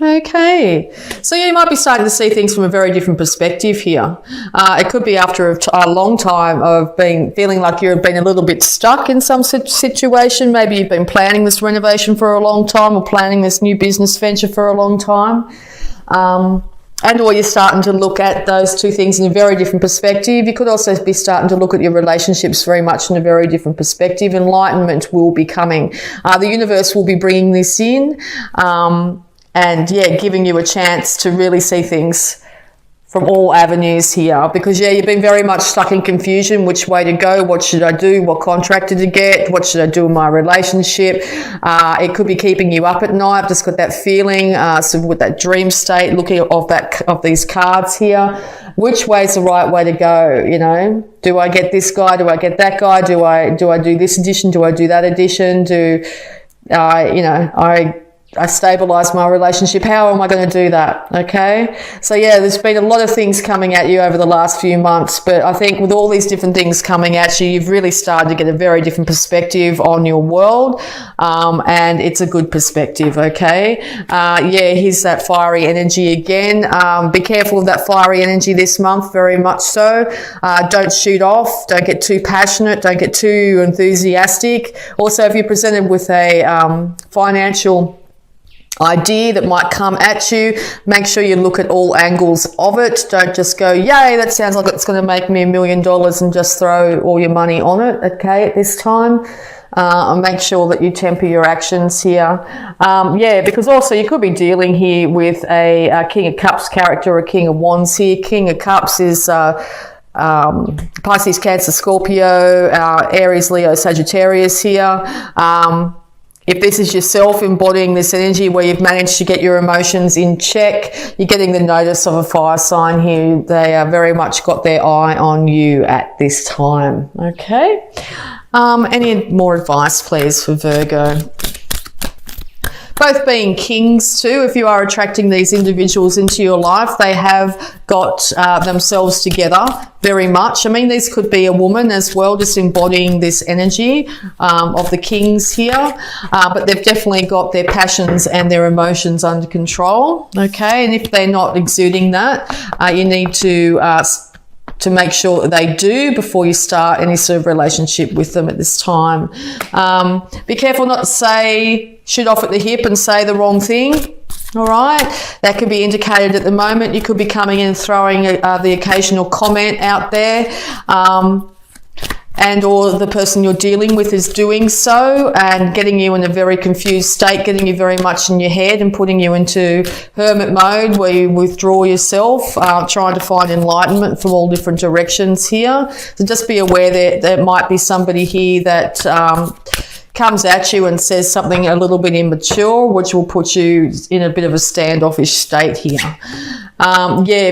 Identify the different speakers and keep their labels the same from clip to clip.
Speaker 1: Okay, so you might be starting to see things from a very different perspective here. It could be after a long time of feeling like you've been a little bit stuck in some situation. Maybe you've been planning this renovation for a long time, or planning this new business venture for a long time. Or you're starting to look at those two things in a very different perspective. You could also be starting to look at your relationships very much in a very different perspective. Enlightenment will be coming. The universe will be bringing this in. Giving you a chance to really see things from all avenues here, because you've been very much stuck in confusion. Which way to go? What should I do? What contractor to get? What should I do in my relationship? It could be keeping you up at night. I've just got that feeling, with that dream state, looking of these cards here. Which way is the right way to go? Do I get this guy? Do I get that guy? Do I do this edition? Do I do that edition? I stabilise my relationship. How am I going to do that? Okay. So there's been a lot of things coming at you over the last few months, but I think with all these different things coming at you, you've really started to get a very different perspective on your world. And it's a good perspective. Okay. Here's that fiery energy again. Be careful of that fiery energy this month, very much so. Don't shoot off. Don't get too passionate. Don't get too enthusiastic. Also, if you're presented with a financial idea that might come at you, make sure you look at all angles of it. Don't just go, yay, that sounds like it's going to make me $1 million, and just throw all your money on it, okay, at this time. And make sure that you temper your actions here. Because also you could be dealing here with a King of Cups character or a King of Wands here. King of Cups is Pisces, Cancer, Scorpio, Aries, Leo, Sagittarius here. If this is yourself embodying this energy where you've managed to get your emotions in check, you're getting the notice of a fire sign here. They are very much got their eye on you at this time. Okay. Any more advice, please, for Virgo? Both being kings too, if you are attracting these individuals into your life, they have got themselves together very much. I mean, this could be a woman as well, just embodying this energy of the kings here, but they've definitely got their passions and their emotions under control, okay? And if they're not exuding that, you need to make sure that they do before you start any sort of relationship with them at this time. Be careful not to shoot off at the hip and say the wrong thing. All right, that could be indicated at the moment. You could be coming in and throwing the occasional comment out there, and or the person you're dealing with is doing so and getting you in a very confused state, getting you very much in your head and putting you into hermit mode where you withdraw yourself, trying to find enlightenment from all different directions here. So just be aware that there might be somebody here that comes at you and says something a little bit immature, which will put you in a bit of a standoffish state here.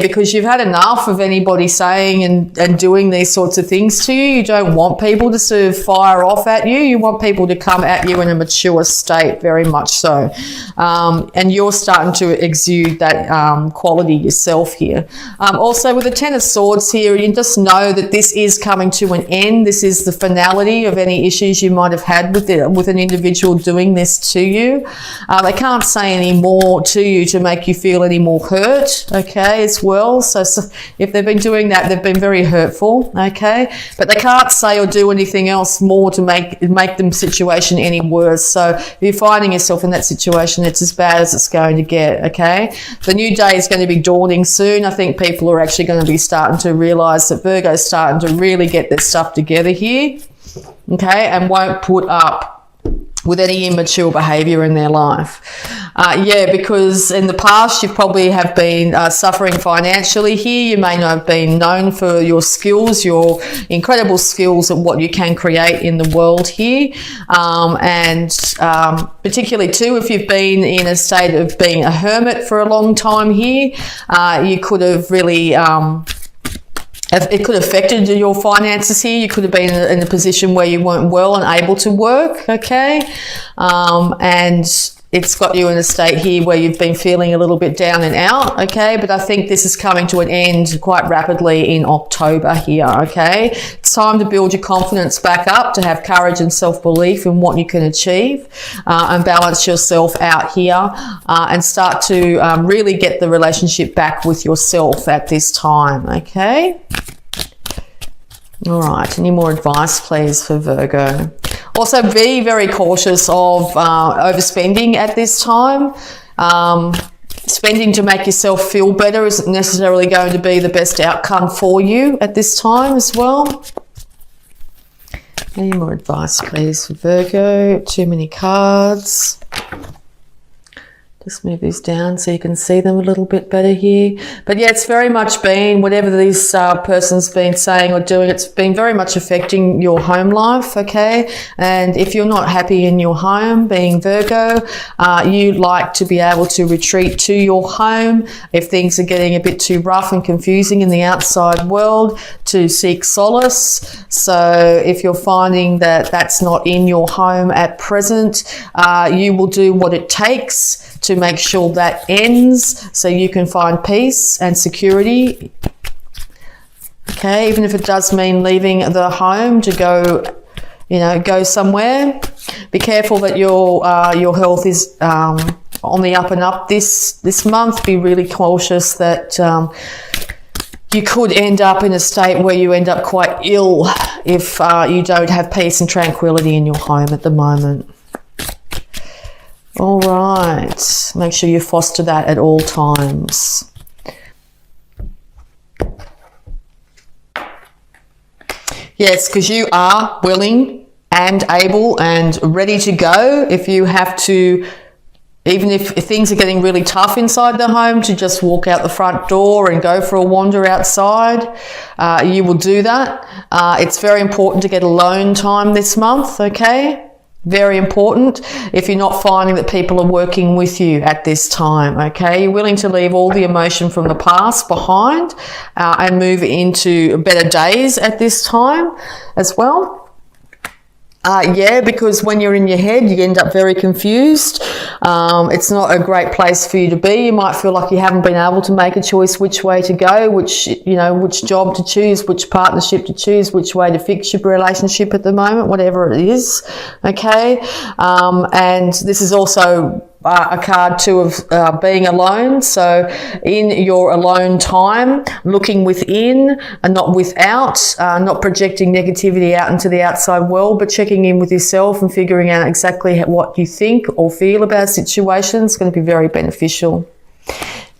Speaker 1: Because you've had enough of anybody saying and doing these sorts of things to you. You don't want people to sort of fire off at you. You want people to come at you in a mature state, very much so. And you're starting to exude that quality yourself here. Also, with the Ten of Swords here, you just know that this is coming to an end. This is the finality of any issues you might have had with an individual doing this to you. They can't say any more to you to make you feel any more hurt, okay, as well. So if they've been doing that, they've been very hurtful, okay, but they can't say or do anything else more to make the situation any worse. So if you're finding yourself in that situation, it's as bad as it's going to get, okay. The new day is going to be dawning soon. I think people are actually going to be starting to realise that Virgo's starting to really get their stuff together here, okay, and won't put up with any immature behaviour in their life. Because in the past you probably have been suffering financially here. You may not have been known for your skills, your incredible skills at what you can create in the world here. Particularly too, if you've been in a state of being a hermit for a long time here, you could have really... it could have affected your finances here. You could have been in a position where you weren't well and able to work, okay? And it's got you in a state here where you've been feeling a little bit down and out, okay? But I think this is coming to an end quite rapidly in October here, okay? It's time to build your confidence back up, to have courage and self-belief in what you can achieve, and balance yourself out here, and start to really get the relationship back with yourself at this time, okay? All right, any more advice, please, for Virgo? Also, be very cautious of overspending at this time. Spending to make yourself feel better isn't necessarily going to be the best outcome for you at this time as well. Any more advice, please, for Virgo? Too many cards. Just move these down so you can see them a little bit better here. But yeah, it's very much been, whatever this person's been saying or doing, it's been very much affecting your home life, okay? And if you're not happy in your home, being Virgo, you like to be able to retreat to your home if things are getting a bit too rough and confusing in the outside world, to seek solace. So if you're finding that that's not in your home at present, you will do what it takes to make sure that ends so you can find peace and security. Okay, even if it does mean leaving the home to go, go somewhere. Be careful that your health is on the up and up this month. Be really cautious that you could end up in a state where you end up quite ill if you don't have peace and tranquility in your home at the moment. All right, make sure you foster that at all times. Yes, because you are willing and able and ready to go if you have to, even if things are getting really tough inside the home, to just walk out the front door and go for a wander outside. You will do that. It's very important to get alone time this month, okay? Very important if you're not finding that people are working with you at this time, okay? You're willing to leave all the emotion from the past behind and move into better days at this time as well. Yeah, because when you're in your head, you end up very confused. It's not a great place for you to be. You might feel like you haven't been able to make a choice which way to go, which job to choose, which partnership to choose, which way to fix your relationship at the moment, whatever it is, okay? And this is also a card too of being alone. So in your alone time, looking within and not without, not projecting negativity out into the outside world, but checking in with yourself and figuring out exactly what you think or feel about a situation is going to be very beneficial.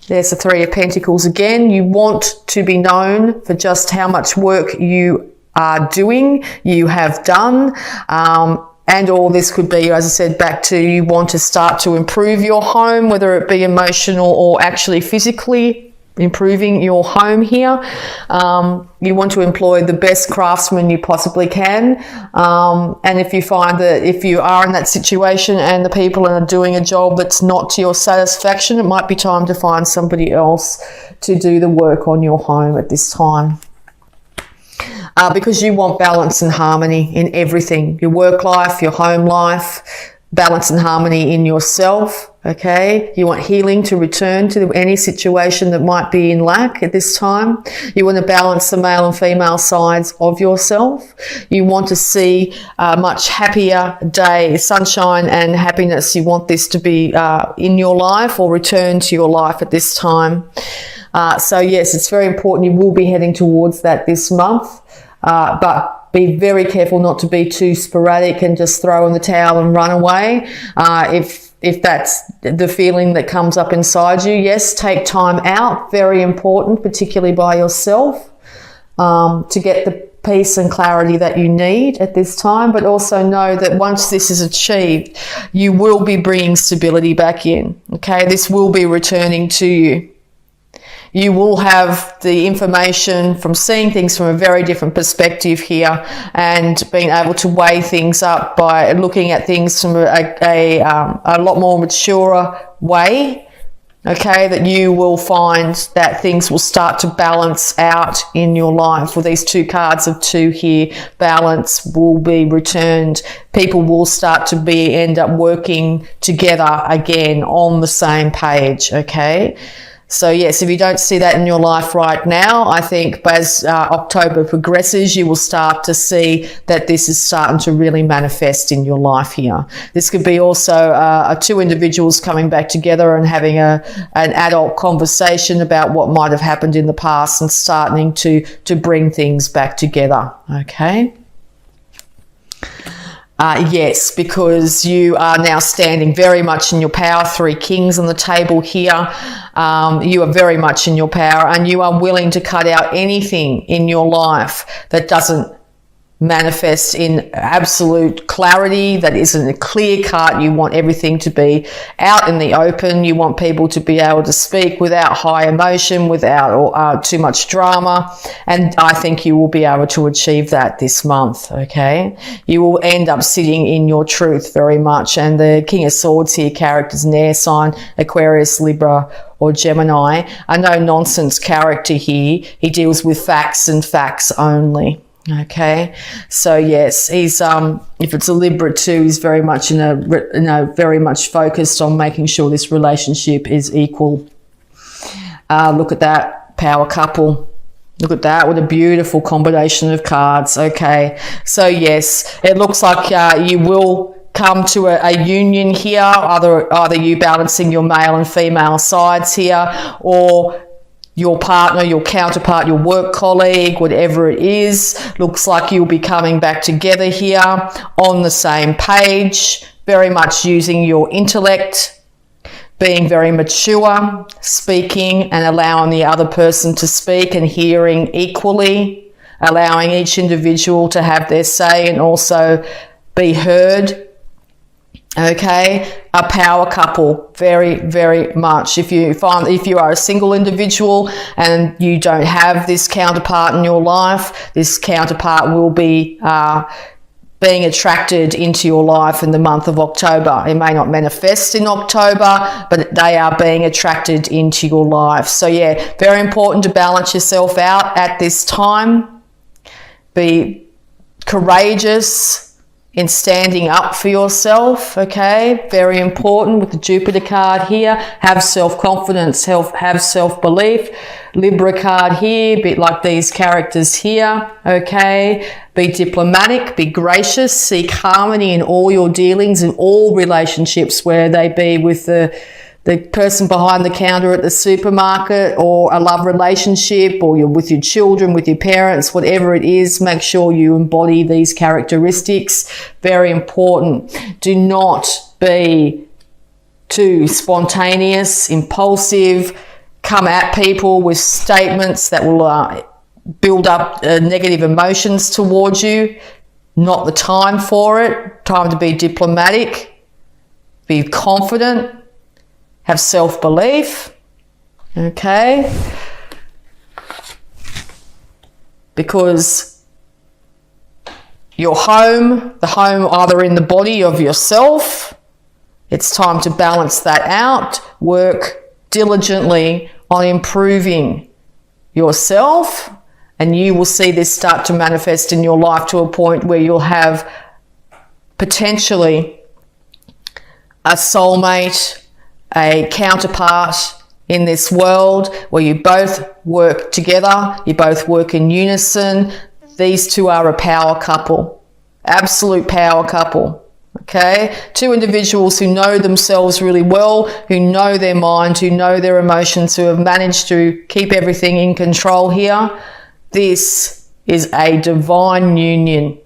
Speaker 1: There's the Three of Pentacles again. You want to be known for just how much work you are doing, you have done. And all this could be, as I said, back to you want to start to improve your home, whether it be emotional or actually physically improving your home here. You want to employ the best craftsmen you possibly can. And if you find that if you are in that situation and the people are doing a job that's not to your satisfaction, it might be time to find somebody else to do the work on your home at this time. Because you want balance and harmony in everything, your work life, your home life, balance and harmony in yourself, okay? You want healing to return to any situation that might be in lack at this time. You want to balance the male and female sides of yourself. You want to see a much happier day, sunshine and happiness. You want this to be in your life or return to your life at this time. So yes, it's very important. You will be heading towards that this month. But be very careful not to be too sporadic and just throw in the towel and run away. If that's the feeling that comes up inside you, yes, take time out. Very important, particularly by yourself, to get the peace and clarity that you need at this time. But also know that once this is achieved, you will be bringing stability back in. Okay, this will be returning to you. You will have the information from seeing things from a very different perspective here and being able to weigh things up by looking at things from a lot more mature way Okay, that you will find that things will start to balance out in your life. With these 2 cards of 2 here, balance will be returned. People will start to end up working together again on the same page, okay? So yes, if you don't see that in your life right now, I think as October progresses, you will start to see that this is starting to really manifest in your life here. This could be also 2 individuals coming back together and having an adult conversation about what might have happened in the past and starting to bring things back together, okay? Yes, because you are now standing very much in your power. 3 kings on the table here. You are very much in your power, and you are willing to cut out anything in your life that doesn't manifest in absolute clarity, that isn't a clear cut. You want everything to be out in the open. You want people to be able to speak without high emotion, without too much drama. And I think you will be able to achieve that this month, okay? You will end up sitting in your truth very much. And the King of Swords here, characters in air sign, Aquarius, Libra, or Gemini, a no-nonsense character here. He deals with facts and facts only. Okay, so yes, he's if it's a Libra too, he's very much very much focused on making sure this relationship is equal. Look at that power couple. Look at that, what a beautiful combination of cards. Okay, so yes, it looks like you will come to a union here, either you balancing your male and female sides here, or your partner, your counterpart, your work colleague, whatever it is. Looks like you'll be coming back together here on the same page, very much using your intellect, being very mature, speaking and allowing the other person to speak and hearing equally, allowing each individual to have their say and also be heard. Okay, a power couple, very, very much. If you are a single individual and you don't have this counterpart in your life, this counterpart will be being attracted into your life in the month of October. It may not manifest in October, but they are being attracted into your life. So yeah, very important to balance yourself out at this time. Be courageous in standing up for yourself, okay? Very important with the Jupiter card here. Have self-confidence, have self-belief. Libra card here, a bit like these characters here, okay? Be diplomatic, be gracious, seek harmony in all your dealings, in all relationships, where they be with the person behind the counter at the supermarket, or a love relationship, or you're with your children, with your parents, whatever it is. Make sure you embody these characteristics. Very important. Do not be too spontaneous, impulsive, come at people with statements that will build up negative emotions towards you. Not the time for it. Time to be diplomatic, be confident, have self-belief, okay? Because your home, the home either in the body of yourself, it's time to balance that out. Work diligently on improving yourself, and you will see this start to manifest in your life to a point where you'll have potentially a soulmate, a counterpart in this world where you both work together, you both work in unison. These two are a power couple, absolute power couple. Okay, 2 individuals who know themselves really well, who know their mind, who know their emotions, who have managed to keep everything in control here. This is a divine union.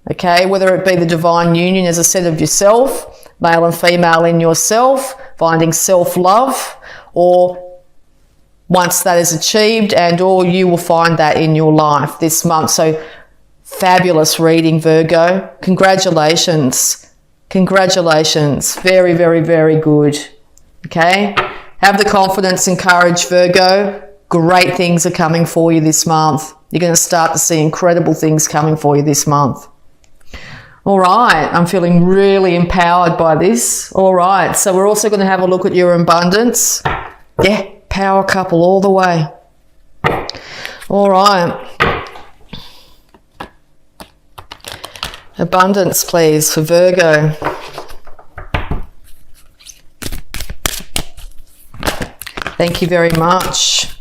Speaker 1: Okay, whether it be the divine union, as I said, of yourself, male and female in yourself, finding self-love, or once that is achieved, and or you will find that in your life this month. So fabulous reading, Virgo. Congratulations. Congratulations. Very, very, very good. Okay? Have the confidence and courage, Virgo. Great things are coming for you this month. You're going to start to see incredible things coming for you this month. All right, I'm feeling really empowered by this. All right, so we're also going to have a look at your abundance. Yeah, power couple all the way. All right. Abundance, please, for Virgo. Thank you very much.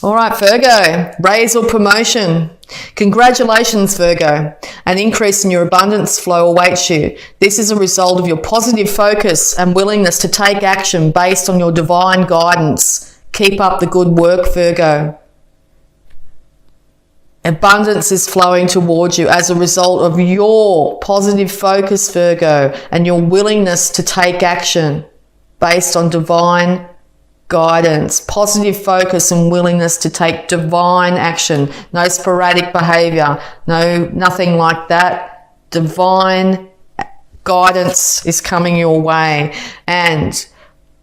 Speaker 1: All right, Virgo, raise or promotion. Congratulations, Virgo. An increase in your abundance flow awaits you. This is a result of your positive focus and willingness to take action based on your divine guidance. Keep up the good work, Virgo. Abundance is flowing towards you as a result of your positive focus, Virgo, and your willingness to take action based on divine guidance. Positive focus and willingness to take divine action. No sporadic behavior. Nothing like that. Divine guidance is coming your way. And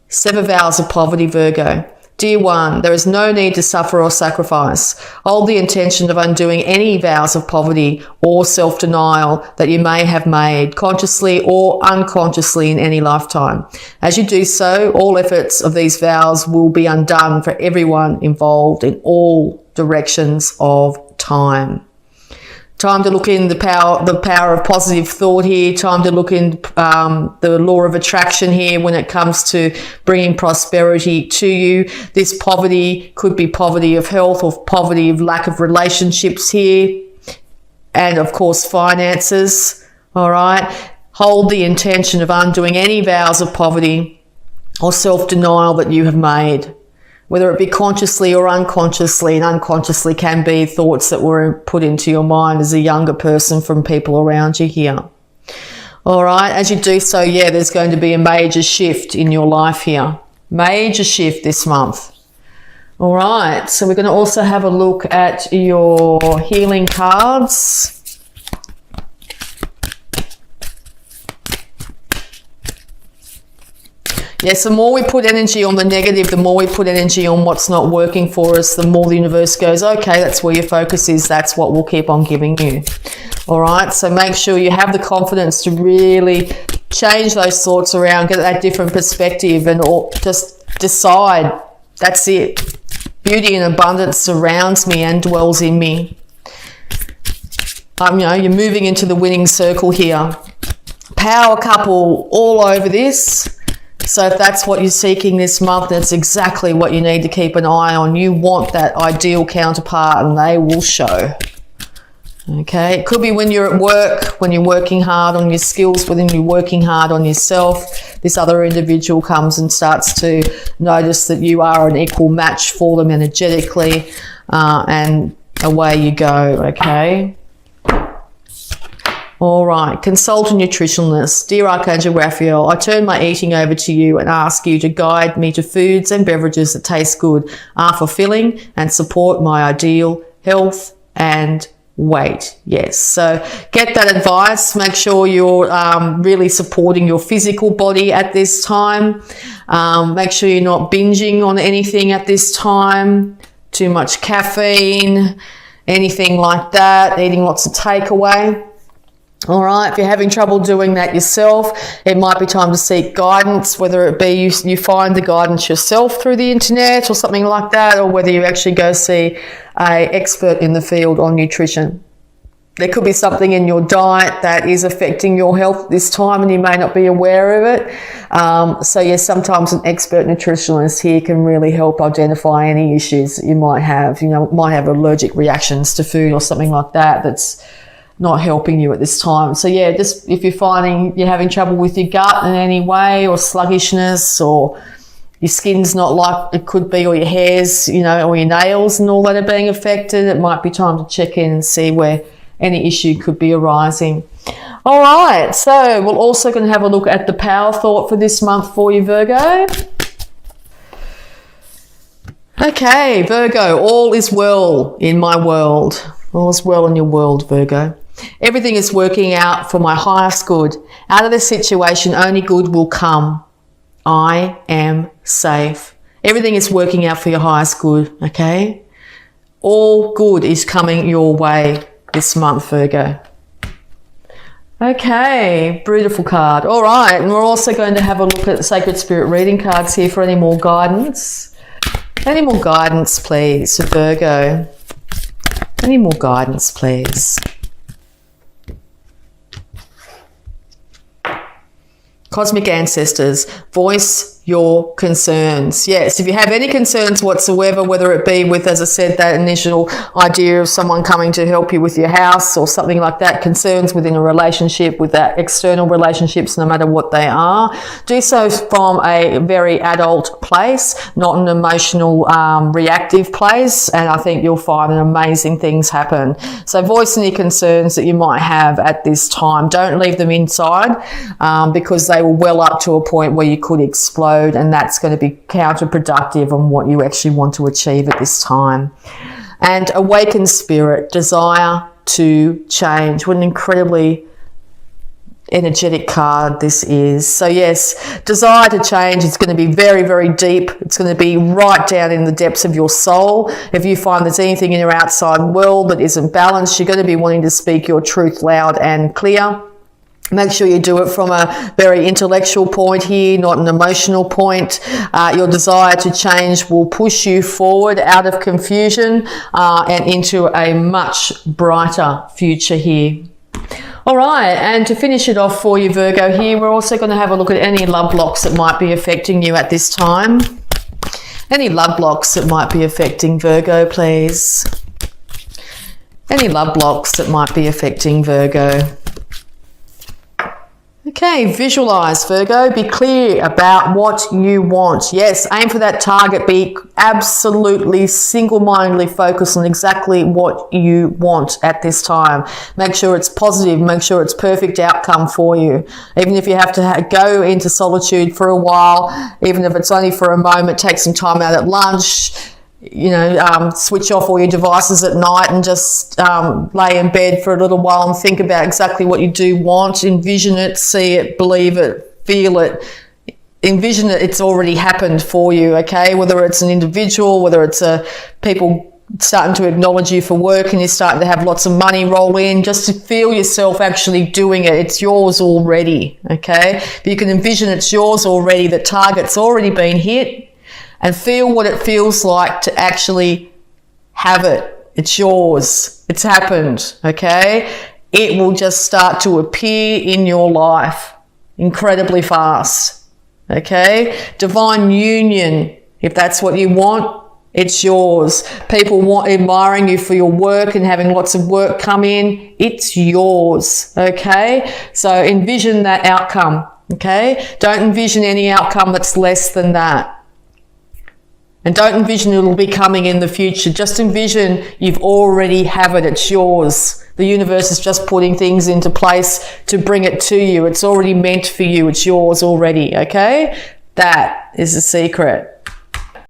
Speaker 1: 7 vows of poverty, Virgo. Dear one, there is no need to suffer or sacrifice. Hold the intention of undoing any vows of poverty or self-denial that you may have made, consciously or unconsciously in any lifetime. As you do so, all efforts of these vows will be undone for everyone involved in all directions of time. Time to look in the power of positive thought here. Time to look in the law of attraction here when it comes to bringing prosperity to you. This poverty could be poverty of health or poverty of lack of relationships here. And of course, finances. All right. Hold the intention of undoing any vows of poverty or self-denial that you have made, whether it be consciously or unconsciously, and unconsciously can be thoughts that were put into your mind as a younger person from people around you here. All right, as you do so, yeah, there's going to be a major shift in your life here. Major shift this month. All right, so we're going to also have a look at your healing cards. Yes, the more we put energy on the negative, the more we put energy on what's not working for us, the more the universe goes, okay, that's where your focus is. That's what we'll keep on giving you. All right, so make sure you have the confidence to really change those thoughts around, get that different perspective, and just decide, that's it. Beauty and abundance surrounds me and dwells in me. You're moving into the winning circle here. Power couple all over this. So if that's what you're seeking this month, that's exactly what you need to keep an eye on. You want that ideal counterpart, and they will show. Okay, it could be when you're at work, when you're working hard on your skills, when you're working hard on yourself. This other individual comes and starts to notice that you are an equal match for them energetically, and away you go, okay? All right, consult a nutritionist. Dear Archangel Raphael, I turn my eating over to you and ask you to guide me to foods and beverages that taste good, are fulfilling, and support my ideal health and weight. Yes, so get that advice. Make sure you're really supporting your physical body at this time. Make sure you're not binging on anything at this time. Too much caffeine, anything like that, eating lots of takeaway. All right, if you're having trouble doing that yourself, it might be time to seek guidance, whether it be you find the guidance yourself through the internet or something like that, or whether you actually go see an expert in the field on nutrition. There could be something in your diet that is affecting your health at this time and you may not be aware of it. So yes, sometimes an expert nutritionist here can really help identify any issues that you might have. Might have allergic reactions to food or something like that that's not helping you at this time. So yeah, just if you're finding you're having trouble with your gut in any way, or sluggishness, or your skin's not like it could be, or your hairs, or your nails and all that are being affected, it might be time to check in and see where any issue could be arising. All right, so we're also going to have a look at the power thought for this month for you, Virgo. Okay, Virgo, all is well in my world. All is well in your world, Virgo. Everything is working out for my highest good. Out of this situation, only good will come. I am safe. Everything is working out for your highest good, okay? All good is coming your way this month, Virgo. Okay, beautiful card. All right, and we're also going to have a look at Sacred Spirit reading cards here for any more guidance. Any more guidance, please, for Virgo? Any more guidance, please? Cosmic ancestors, voice your concerns. Yes, if you have any concerns whatsoever, whether it be with, as I said, that initial idea of someone coming to help you with your house or something like that, concerns within a relationship, with that external relationships, no matter what they are, do so from a very adult place, not an emotional, reactive place, and I think you'll find amazing things happen. So voice any concerns that you might have at this time. Don't leave them inside, because they will well up to a point where you could explode, and that's going to be counterproductive on what you actually want to achieve at this time. And awakened spirit, desire to change. What an incredibly energetic card this is. So yes, desire to change is going to be very, very deep. It's going to be right down in the depths of your soul. If you find there's anything in your outside world that isn't balanced, you're going to be wanting to speak your truth loud and clear. Make sure you do it from a very intellectual point here, not an emotional point. Your desire to change will push you forward out of confusion and into a much brighter future here. All right, and to finish it off for you, Virgo, here, we're also going to have a look at any love blocks that might be affecting you at this time. Any love blocks that might be affecting Virgo, please. Any love blocks that might be affecting Virgo. Okay, visualize, Virgo. Be clear about what you want. Yes, aim for that target. Be absolutely single-mindedly focused on exactly what you want at this time. Make sure it's positive. Make sure it's perfect outcome for you. Even if you have to go into solitude for a while, even if it's only for a moment, take some time out at lunch. You know, switch off all your devices at night and just lay in bed for a little while and think about exactly what you do want. Envision it, see it, believe it, feel it. Envision it, it's already happened for you, okay? Whether it's an individual, whether it's people starting to acknowledge you for work and you're starting to have lots of money roll in, just to feel yourself actually doing it. It's yours already, okay? If you can envision it's yours already, the target's already been hit, and feel what it feels like to actually have it. It's yours. It's happened, okay? It will just start to appear in your life incredibly fast, okay? Divine union, if that's what you want, it's yours. People admiring you for your work and having lots of work come in, it's yours, okay? So envision that outcome, okay? Don't envision any outcome that's less than that. And don't envision it'll be coming in the future. Just envision you've already have it. It's yours. The universe is just putting things into place to bring it to you. It's already meant for you. It's yours already, okay? That is the secret.